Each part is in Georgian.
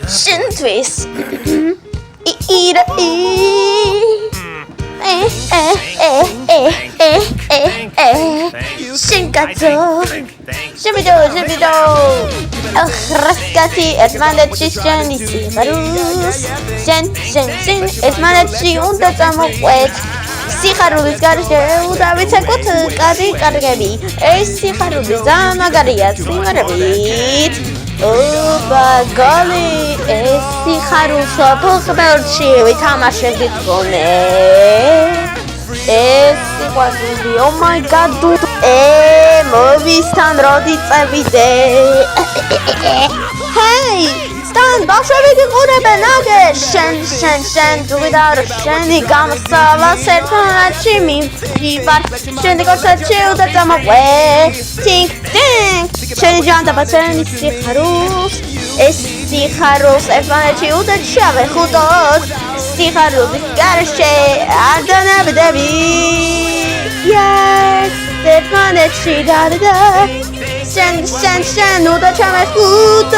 შენთვის ირა შენკაცო შებიდო ხრასკაცი ერთმანეთში შენი სიხარულს შენ ერთმანეთში უნდა წამოყვეთ სიხარულის გარეშე დავიცეკოთ კარგები ეს სიხარული ზამაგარია სიმღერებით ბაგალი ეს სიხარულს ფეხბურთში ვითამაშებთ გონე ეს სიხარული oh my god მოვისთან როდი წევიდე ჰეი სთან ბავშვები გიყურებენ აგერ შენ ვიდარ შენი გამოსავალს ერთმანეთში მივდივარ შენი კონცერტში უნდა წამოყვე ტინგ ტინგ შენი ჯანდაბა შენი სიხარულს ეს სიხარულს ერთმანეთში უნდა ჩავეხუტოთ სიხარულის გარეშე არ დანებდები yes ერთმანეთში დარდა შენ უნდა ჩავეხუტოთ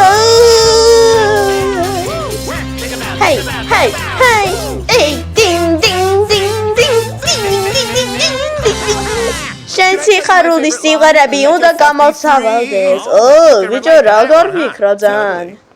hey ding შენ სიხარულის სიმღერები უნდა გამოსავალდეს ბიჭო რა გორფიქრო ძალიან